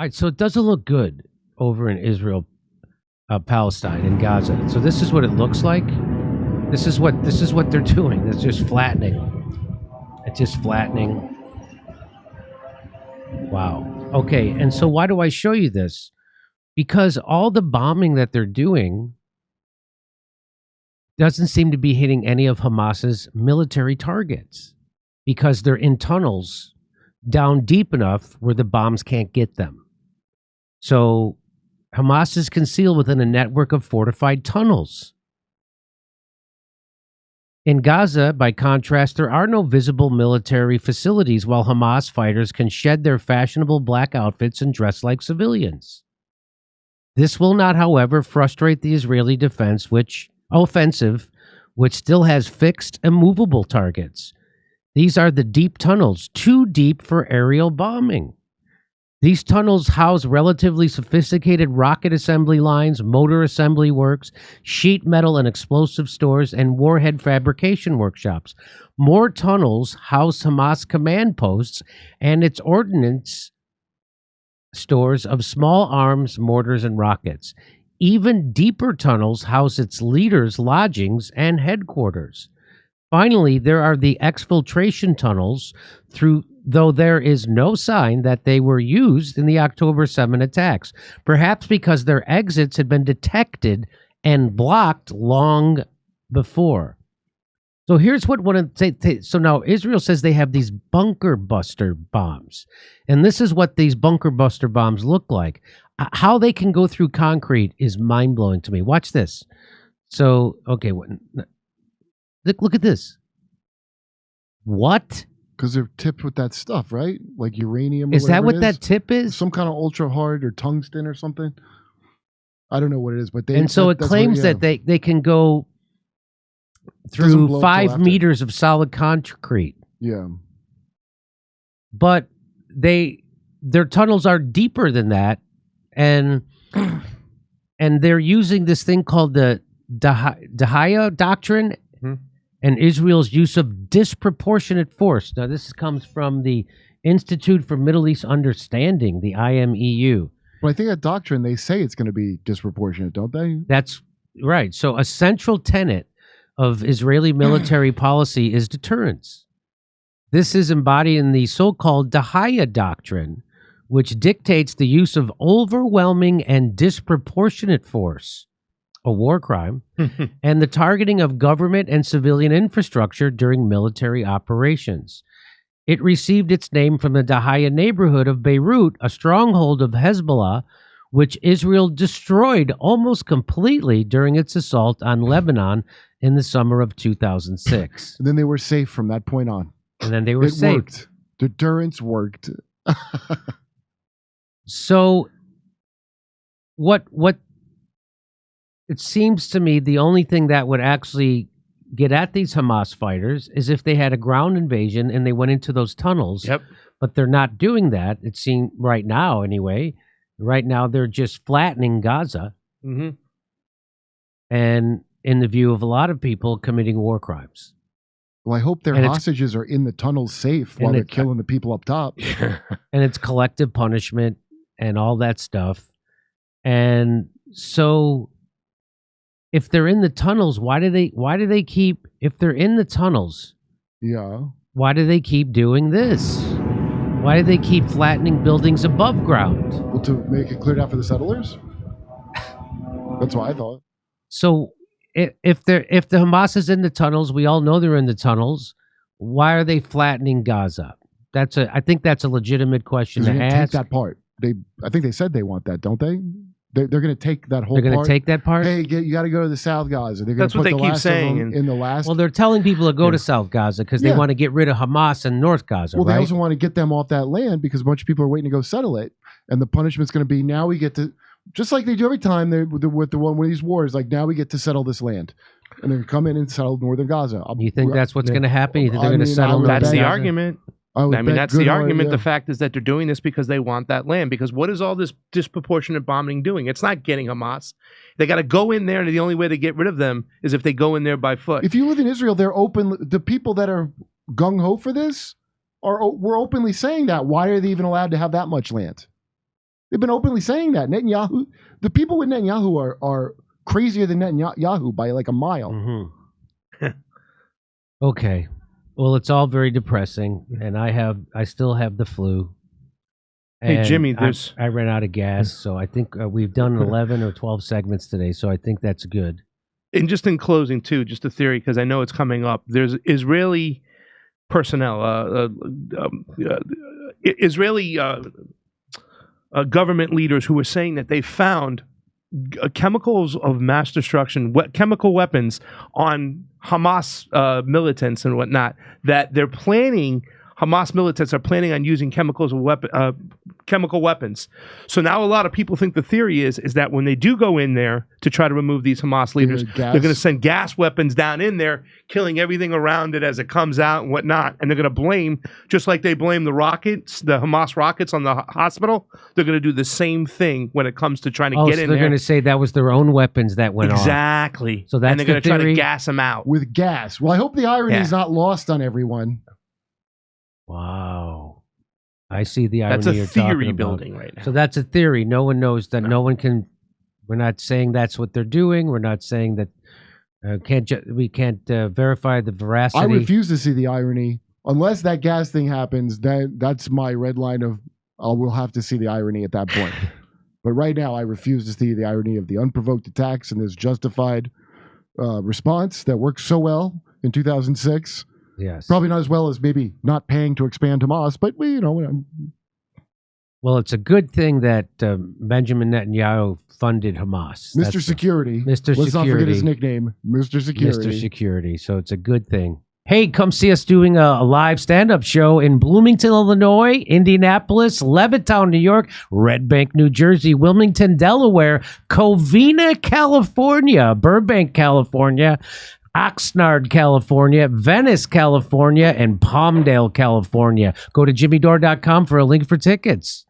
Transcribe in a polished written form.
right, so it doesn't look good over in Israel, Palestine, in Gaza. So this is what it looks like. This is what they're doing. It's just flattening. It's just flattening. Wow. Okay, and so why do I show you this? Because all the bombing that they're doing doesn't seem to be hitting any of Hamas's military targets because they're in tunnels down deep enough where the bombs can't get them. So Hamas is concealed within a network of fortified tunnels. In Gaza, by contrast, there are no visible military facilities while Hamas fighters can shed their fashionable black outfits and dress like civilians. This will not, however, frustrate the Israeli offensive, which still has fixed and movable targets. These are the deep tunnels, too deep for aerial bombing. These tunnels house relatively sophisticated rocket assembly lines, motor assembly works, sheet metal and explosive stores, and warhead fabrication workshops. More tunnels house Hamas command posts and its ordnance stores of small arms, mortars, and rockets. Even deeper tunnels house its leaders' lodgings and headquarters. Finally, there are the exfiltration tunnels, though there is no sign that they were used in the October 7 attacks, perhaps because their exits had been detected and blocked long before. So here's what so now Israel says they have these bunker buster bombs, and this is what these bunker buster bombs look like. How they can go through concrete is mind-blowing to me. Watch this. So, okay, look at this. What? Because they're tipped with that stuff, right? Like uranium. Is that what that tip is? Some kind of ultra hard or tungsten or something. I don't know what it is, but it claims that they can go through 5 meters of solid concrete. Yeah. But their tunnels are deeper than that, and they're using this thing called the Dahaya Doctrine. Mm-hmm. And Israel's use of disproportionate force. Now, this comes from the Institute for Middle East Understanding, the IMU. Well, I think that doctrine, they say it's going to be disproportionate, don't they? That's right. So a central tenet of Israeli military policy is deterrence. This is embodied in the so-called Dahaya Doctrine, which dictates the use of overwhelming and disproportionate force, a war crime, and the targeting of government and civilian infrastructure during military operations. It received its name from the Dahaya neighborhood of Beirut, a stronghold of Hezbollah, which Israel destroyed almost completely during its assault on Lebanon in the summer of 2006. And then they were safe from that point on. And then they were safe. Worked. Deterrence worked. So what it seems to me the only thing that would actually get at these Hamas fighters is if they had a ground invasion and they went into those tunnels. Yep. But they're not doing that, it seems, right now anyway. Right now they're just flattening Gaza. Mm-hmm. And in the view of a lot of people, committing war crimes. Well, I hope their hostages are in the tunnels safe while they're killing the people up top. And it's collective punishment and all that stuff. And so if they're in the tunnels, why do they keep, if they're in the tunnels, why do they keep doing this? Why do they keep flattening buildings above ground? Well, to make it cleared out for the settlers? That's what I thought. So if the Hamas is in the tunnels, we all know they're in the tunnels, why are they flattening Gaza? I think that's a legitimate question to ask. Take that part. I think they said they want that, don't they? They're going to take that whole part. They're going to take that part? Hey, you got to go to the South Gaza. They're That's what they keep saying. In the last. Well, they're telling people to go to South Gaza because they want to get rid of Hamas and North Gaza, Well, right? they also want to get them off that land because a bunch of people are waiting to go settle it. And the punishment's going to be now we get to, just like they do every time with one of these wars, like now we get to settle this land. And they're going to come in and settle northern Gaza. You think that's what's going to happen? You think they're going to settle That's northern the Gaza? argument. I mean, that's the argument. The fact is that they're doing this because they want that land. Because what is all this disproportionate bombing doing? It's not getting Hamas. They got to go in there, and the only way to get rid of them is if they go in there by foot. If you live in Israel, they're open. The people that are gung ho for this we're openly saying that. Why are they even allowed to have that much land? They've been openly saying that. Netanyahu, the people with Netanyahu are crazier than Netanyahu by like a mile. Mm-hmm. Okay. Well, it's all very depressing, and I still have the flu. Hey, Jimmy, I ran out of gas, so I think we've done 11 or 12 segments today, so I think that's good. And just in closing, too, just a theory, because I know it's coming up. There's Israeli personnel, Israeli government leaders who were saying that they found chemicals of mass destruction, chemical weapons on Hamas militants and whatnot, that they're planning. Hamas militants are planning on using chemical weapons. So now a lot of people think the theory is that when they do go in there to try to remove these Hamas leaders, they're going to send gas weapons down in there, killing everything around it as it comes out and whatnot. And they're going to blame, just like they blame the rockets, the Hamas rockets on the hospital, they're going to do the same thing when it comes to trying to get in there. They're going to say that was their own weapons that went off. Exactly. So that's and they're going to try to gas them out. With gas. Well, I hope the irony is not lost on everyone. Wow. I see the irony. That's a you're theory talking building about. right now. So that's a theory. No one knows that. No one can. We're not saying that's what they're doing. We're not saying that. We can't verify the veracity. I refuse to see the irony unless that gas thing happens. That's my red line of. We'll have to see the irony at that point. But right now, I refuse to see the irony of the unprovoked attacks and this justified response that worked so well in 2006. Yes. Probably not as well as maybe not paying to expand Hamas, but well, it's a good thing that Benjamin Netanyahu funded Hamas. Mr. Security. Mr. Let's Security. not forget his nickname, Mr. Security. Mr. Security. So it's a good thing. Hey, come see us doing a live stand-up show in Bloomington, Illinois, Indianapolis, Levittown, New York, Red Bank, New Jersey, Wilmington, Delaware, Covina, California, Burbank, California, Oxnard, California, Venice, California, and Palmdale, California. Go to jimmydore.com for a link for tickets.